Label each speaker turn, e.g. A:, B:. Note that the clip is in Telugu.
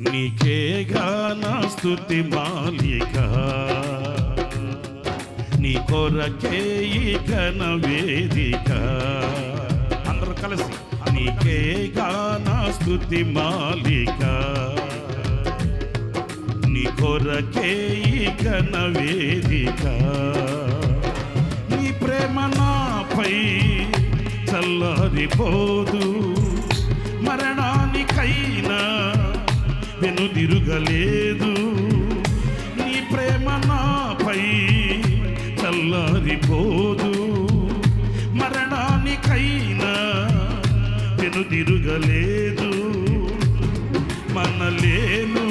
A: నీకేగా నా స్తుతి మాలిక, నీ కొరకే ఈ ఘన వేదిక. అందరూ కలిసి నీకేగా నా స్తుతి మాలిక, నీ కొరకే ఈ ఘన వేదిక. నీ ప్రేమ నాపై చల్లారిపోదు, మరణానికైనా వెనుదిరుగలేదు. నీ ప్రేమ నాపై చల్లారిపోదు, మరణానికైనా వెనుదిరుగలేదు. మనలేను